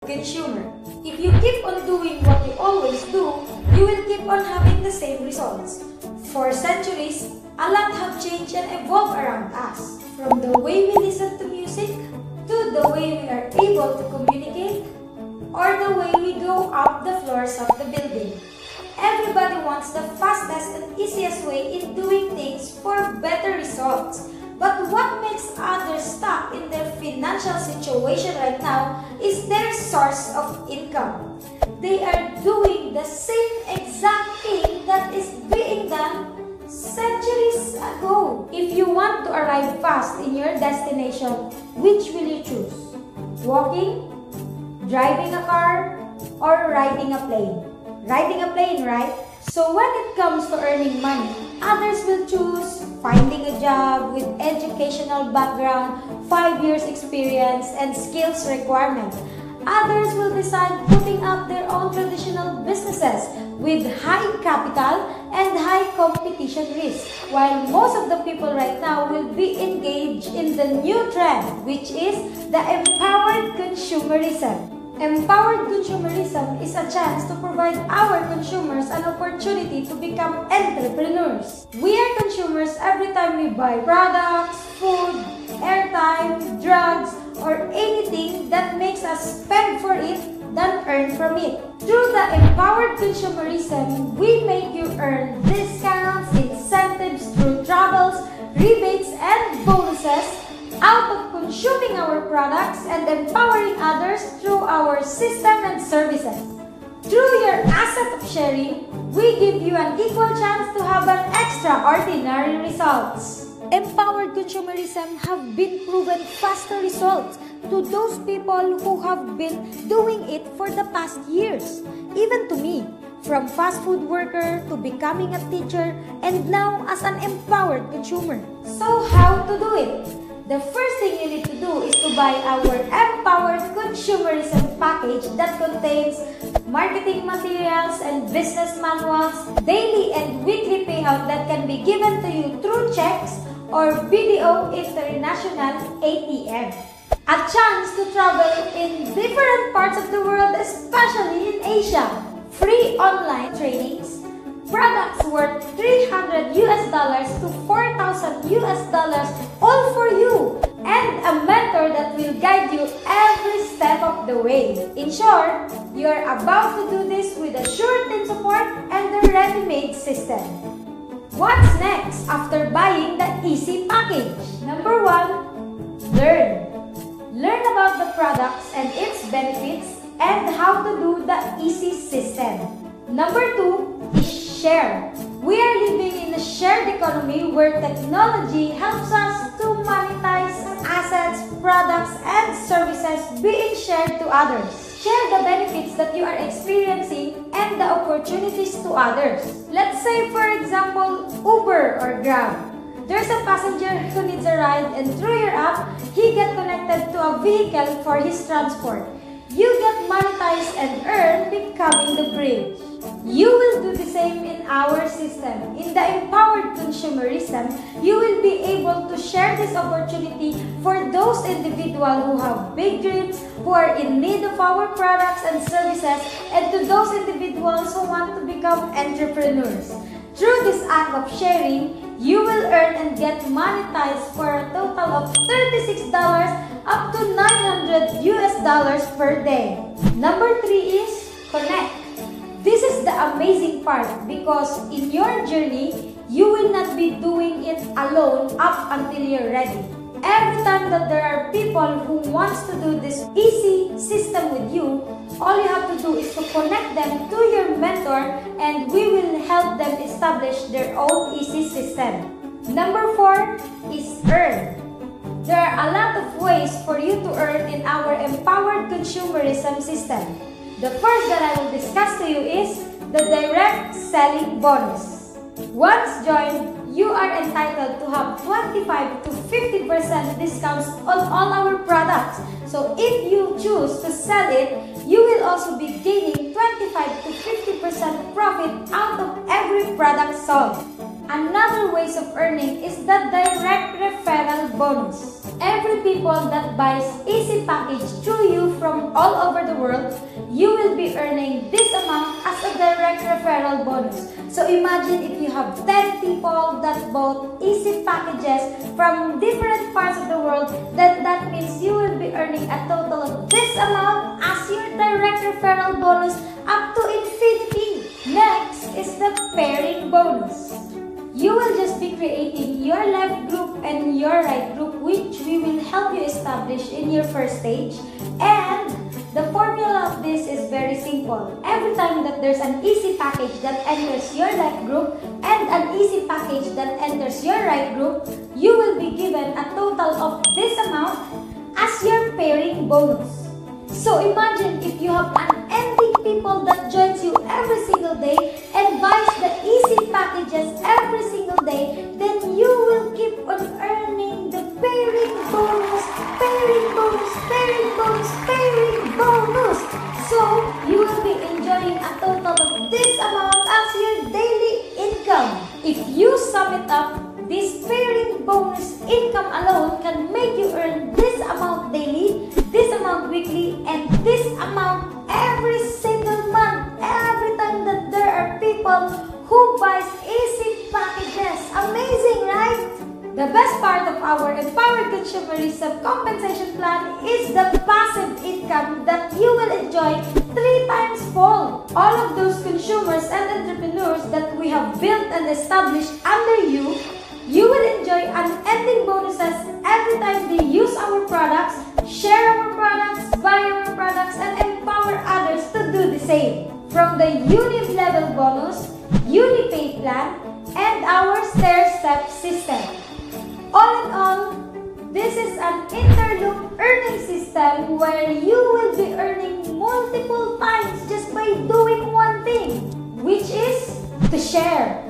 consumer. If you keep on doing what you always do, you will keep on having the same results. For centuries, a lot have changed and evolved around us. From the way we listen to music, to the way we are able to communicate, or the way we go up the floors of the building. Everybody wants the fastest and easiest way in doing things for better results. But what makes others stuck in their financial situation right now is their source of income. They are doing the same exact thing that is being done centuries ago. If you want to arrive fast in your destination, which will you choose? Walking, driving a car, or riding a plane? Riding a plane, right? So when it comes to earning money, others will choose finding a job with educational background, 5 years experience, and skills requirement. Others will decide putting up their own traditional businesses with high capital and high competition risk. While most of the people right now will be engaged in the new trend, which is the empowered consumerism. Empowered consumerism is a chance to provide our consumers an opportunity to become entrepreneurs. We are consumers every time we buy products, food, airtime, drugs, or anything that makes us spend for it than earn from it. Through the empowered consumerism, we make you earn discounts, incentives through travels, rebates, and bonuses out of consuming our products and empowering others through our system and services. Through your asset of sharing, we give you an equal chance to have an extraordinary results. Empowered consumerism have been proven faster results to those people who have been doing it for the past years. Even to me, from fast food worker to becoming a teacher and now as an empowered consumer. So how to do it? The first thing you need to do is to buy our Empowered Consumerism package that contains marketing materials and business manuals, daily and weekly payout that can be given to you through checks or BDO International ATM. A chance to travel in different parts of the world, especially in Asia. Free online trainings, products worth $300 to $4,000 all for you, and a mentor that will guide you every step of the way. In short, you are about to do this with a sure team support and the ready-made system. What's next after buying the Easy package? Number 1, learn. Learn about the products and its benefits and how to do the Easy system. Number 2 is share. We are living in a shared economy where technology helps us to monetize assets, products, and services being shared to others. Share the benefits that you are experiencing and the opportunities to others. Let's say, for example, Uber or Grab. There's a passenger who needs a ride and through your app, he gets connected to a vehicle for his transport. You get monetized and earn becoming the bridge. You will do the same in our system. In the empowered consumerism, you will be able to share this opportunity for those individuals who have big dreams, who are in need of our products and services, and to those individuals who want to become entrepreneurs. Through this act of sharing, you will earn and get monetized for a total of $36 up to $900 per day. Number 3 is connect. This is the amazing part because in your journey, you will not be doing it alone up until you're ready. Every time that there are people who wants to do this Easy system with you, all you have to do is to connect them to your mentor and we will help them establish their own Easy system. Number 4 is earn. There are a lot of ways for you to earn in our empowered consumerism system. The first that I will discuss to you is the direct selling bonus. Once joined, you are entitled to have 25 to 50% discounts on all our products. So if you choose to sell it, you will also be gaining 25 to 50% profit out of every product sold. Another ways of earning is the direct referral bonus. Every people that buys Easy Package through you from all over the world, you will be earning this amount as a direct referral bonus. So imagine if you have 10 people that bought Easy Packages from different parts of the world, then that means you will be earning a total of this amount as your direct referral bonus up to infinity. Next is the pairing bonus. You will just be creating your left group and your right group, which we will help you establish in your first stage. And the formula of this is very simple. Every time that there's an Easy Package that enters your left group and an Easy Package that enters your right group, you will be given a total of this amount as your pairing bonus. So imagine if you have unending people that joins you every single day and buys the Easy Packages every single day, then you will keep on earning the pairing bonus, pairing bonus, pairing bonus, pairing bonus. So you will be enjoying a total of this amount as your daily income. If you sum it up, this pairing bonus income alone can make you earn this amount daily, this amount weekly, and this amount every single month, every time that there are people who buys Easy Packages. Amazing, right? The best part of our Empowered Consumerism compensation plan is the passive income that you will enjoy 3 times fold. All of those consumers and entrepreneurs that we have built and established under you, you will enjoy unending bonuses every time they use our products, share our products, buy our products, and empower others to do the same. From the Unit level bonus, UniPay plan, and our stair-step system. All in all, this is an interloop earning system where you will be earning multiple times just by doing one thing, which is to share.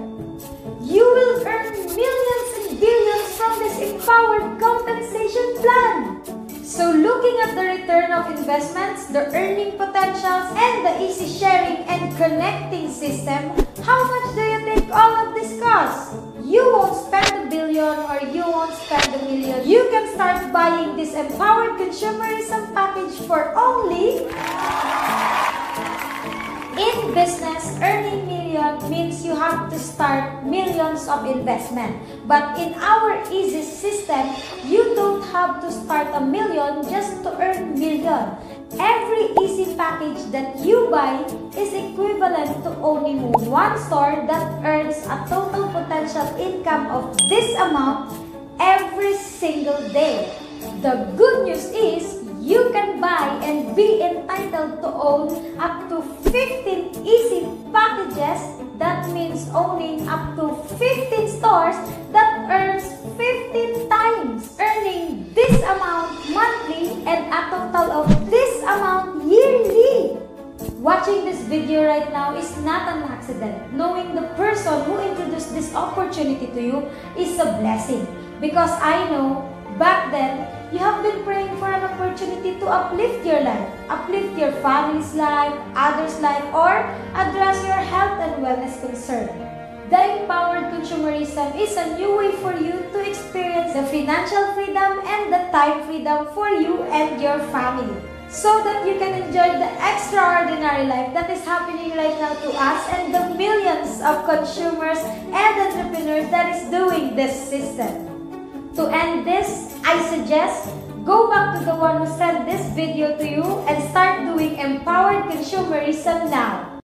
You will earn millions and billions from this empowered compensation plan. So looking at the return of investments, the earning potentials, and the easy sharing and connecting system, how much do you think all of this costs? You won't spend $1 billion or you won't spend $1 million. You can start buying this empowered consumerism package for only... In business, earning million means you have to start millions of investment. But in our easy system, you don't have to start $1 million just to earn million. Every Easy Package that you buy is equivalent to owning one store that earns a total potential income of this amount every single day. The good news is, you can buy and be entitled to own up to 15 Easy Packages. That means owning up to 15 stores that earns 15 times, earning this amount monthly and a total of this amount yearly. Watching this video right now is not an accident. Knowing the person who introduced this opportunity to you is a blessing. Because I know back then, you have been praying for an opportunity to uplift your life, uplift your family's life, others' life, or address your health and wellness concern. The Empowered Consumerism is a new way for you to experience the financial freedom and the time freedom for you and your family, so that you can enjoy the extraordinary life that is happening right now to us and the millions of consumers and entrepreneurs that is doing this system. To end this, I suggest go back to the one who sent this video to you and start doing Empowered Consumerism now.